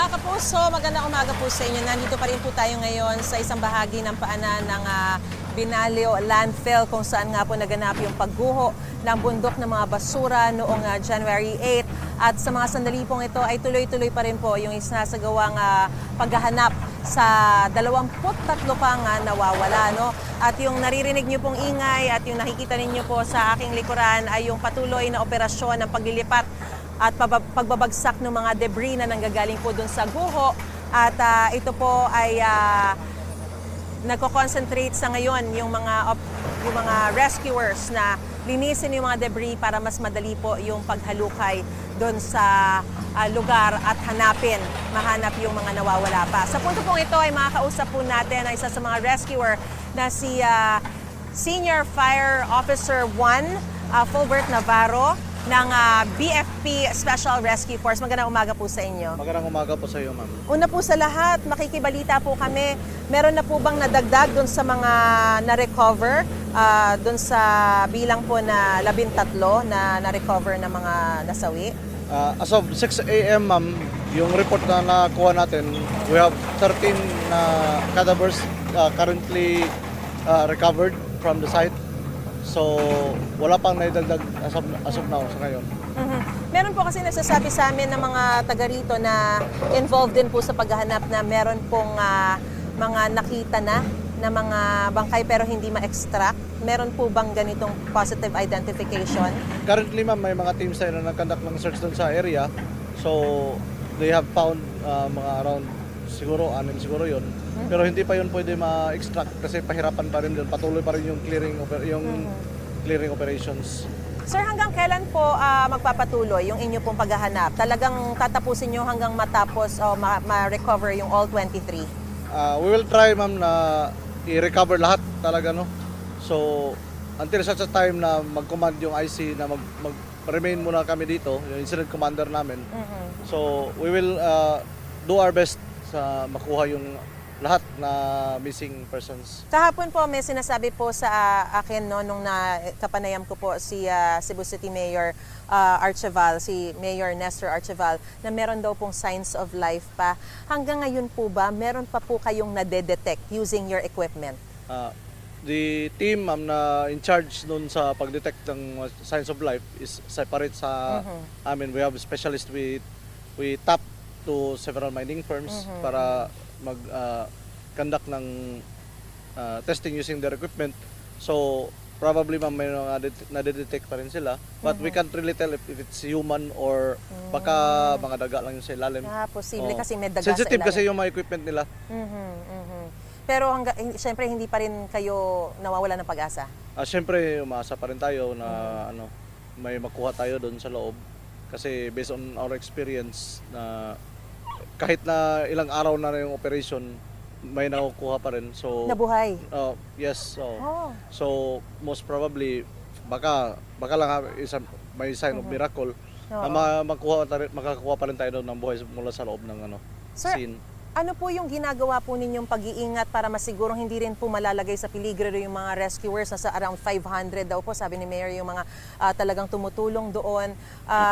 Mga kapuso, magandang umaga po sa inyo. Nandito pa rin po tayo ngayon sa isang bahagi ng paanan ng Binalio Landfill kung saan nga po naganap yung pagguho ng bundok ng mga basura noong January 8. At sa mga sandali pong ito ay tuloy-tuloy pa rin po yung isinasagawang paghahanap sa 23 pang nawawala. No? At yung naririnig nyo pong ingay at yung nakikita ninyo po sa aking likuran ay yung patuloy na operasyon ng paglilipat at pagbabagsak ng mga debris na nanggagaling po dun sa guho. At ito po ay nagko-concentrate sa ngayon yung mga rescuers na linisin yung mga debris para mas madali po yung paghalukay doon sa lugar at mahanap yung mga nawawala pa. Sa punto pong ito ay makakausap po natin ang isa sa mga rescuer na si Senior Fire Officer 1 Fulbert Navarro ng BFP Special Rescue Force. Magandang umaga po sa inyo. Magandang umaga po sa iyo, ma'am. Una po sa lahat, makikibalita po kami. Meron na po bang nadagdag doon sa mga na-recover? Doon sa bilang po na 13 na na-recover na mga nasawi? As of 6 a.m., ma'am, yung report na nakuha natin, we have 13 na cadavers currently recovered from the site. So, wala pang naidagdag as of now sa ngayon. Meron po kasi nasasabi sa amin ng mga taga rito na involved din po sa paghahanap na meron pong mga nakita na mga bangkay pero hindi ma-extract. Meron po bang ganitong positive identification? Currently, ma'am, may mga teams tayo na nag-conduct ng search doon sa area. So, they have found mga around siguro, 6 siguro yun. Pero hindi pa yun pwede ma-extract kasi pahirapan pa rin yun. Patuloy pa rin yung clearing operations. Sir, hanggang kailan po magpapatuloy yung inyo pong paghahanap? Talagang tatapusin nyo hanggang matapos o ma-recover yung all 23? We will try, ma'am, na i-recover lahat talaga, no? So, until such a time na mag-command yung IC na mag-remain muna kami dito, yung incident commander namin. So, we will do our best sa makuha yung lahat na missing persons. Kahapon po may sinasabi po sa akin nung kapanayam ko po si Cebu City Mayor Archeval, si Mayor Nestor Archeval, na meron daw pong signs of life pa. Hanggang ngayon po ba, meron pa po kayong nade-detect using your equipment? The team, ma'am, na in charge nun sa pag-detect ng signs of life is separate sa amin. We have specialists, we tap to several mining firms para mag-conduct ng testing using their equipment. So, probably, ma'am, may nade-detect pa rin sila. But we can't really tell if it's human or baka mga daga lang yung sa ilalim. Posible kasi may daga Sensitive sa ilalim. kasi yung mga equipment nila. Pero syempre hindi pa rin kayo nawawala ng pag-asa? Siyempre, umaasa pa rin tayo na may makuha tayo doon sa loob. Kasi based on our experience na kahit na ilang araw na yung operation, may nakukuha pa rin. So, Nabuhay? Yes. So, most probably, baka lang may sign of miracle na makakuha pa rin tayo doon ng buhay mula sa loob ng Sir, scene. ano po yung ginagawa po ninyong pag-iingat para masigurong hindi rin po malalagay sa peligro yung mga rescuers? Nasa around 500 daw po, sabi ni Mayor, yung mga talagang tumutulong doon.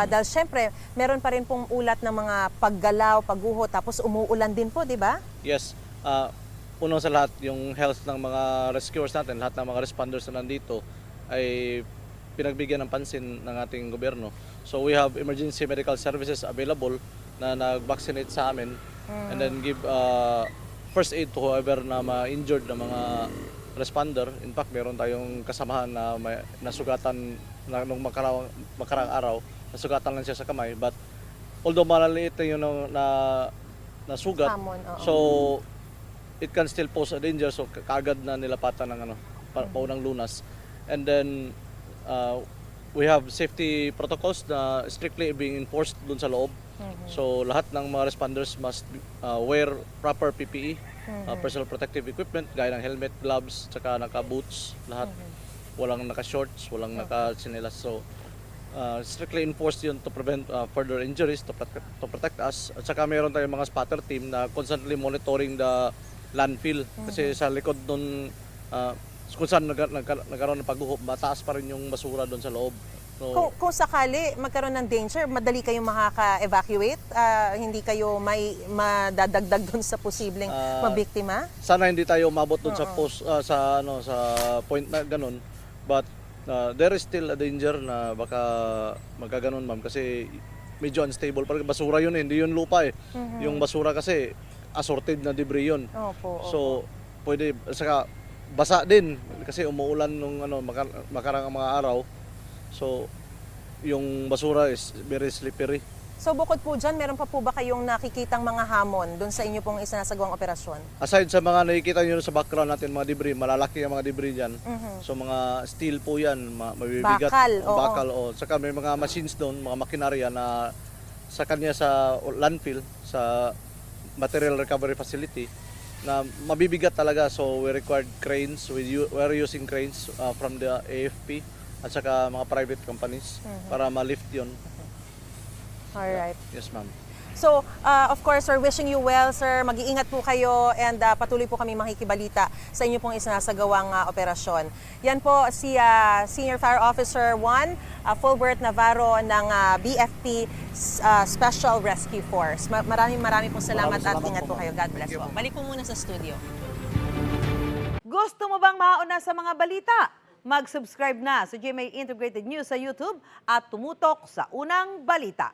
Dahil syempre, meron pa rin pong ulat ng mga paggalaw, pagguho, tapos umuulan din po, di ba? Yes. Unang sa lahat, yung health ng mga rescuers natin, lahat ng mga responders na nandito ay pinagbigyan ng pansin ng ating gobyerno. So we have emergency medical services available na nag-vaccinate sa amin and then give first aid to whoever na ma-injured na mga responder. In fact, meron tayong kasamahan na may nasugatan nung makaraang araw, nasugatan lang siya sa kamay, but although malaliit na yun na sugat, so it can still pose a danger, so kaagad na nilapatan ng paunang lunas. And then we have safety protocols na strictly being enforced dun sa loob. So lahat ng mga responders must wear proper PPE, personal protective equipment, gaya ng helmet, gloves, tsaka naka-boots, lahat. Walang naka-shorts, walang naka-chinelas. So strictly enforced yun to prevent further injuries, to protect us. At saka mayroon tayong mga spotter team na constantly monitoring the landfill. Kasi sa likod nun, kung saan nagkaroon ng pagguho, mataas pa rin yung basura doon sa loob. Kung sakali magkaroon ng danger, madali kayong makaka-evacuate? Hindi kayo may madadagdag dun sa posibleng mabiktima? Sana hindi tayo umabot doon sa sa point na ganun. But there is still a danger na baka magkaganon, ma'am, kasi medyo unstable. Parang basura yun, hindi yun lupa eh. Yung basura kasi assorted na debris yun. Opo. So pwede, saka basa din kasi umuulan nung makarang mga araw. So yung basura is very slippery. So bukod po dyan, meron pa po ba kayong nakikitang mga hamon dun sa inyo pong isinasagawang operasyon? Aside sa mga nakikita nyo sa background natin, mga debris, malalaki ang mga debris dyan. So mga steel po yan, mabibigat. Bakal, oo. Saka may mga machines doon, mga makinarya na sa kanya sa landfill, sa material recovery facility, na mabibigat talaga. So we required cranes, we're using cranes from the AFP at saka mga private companies para ma-lift yun. Alright. Yes, ma'am. So, of course, we're wishing you well, sir. Mag-iingat po kayo and patuloy po kami makikibalita sa inyo pong isinasagawang operasyon. Yan po si Senior Fire Officer 1, Fulbert Navarro ng BFP Special Rescue Force. Maraming pong salamat at ingat po kayo. God bless po. Balik po muna sa studio. Gusto mo bang mauna sa mga balita? Mag-subscribe na sa GMA Integrated News sa YouTube at tumutok sa unang balita.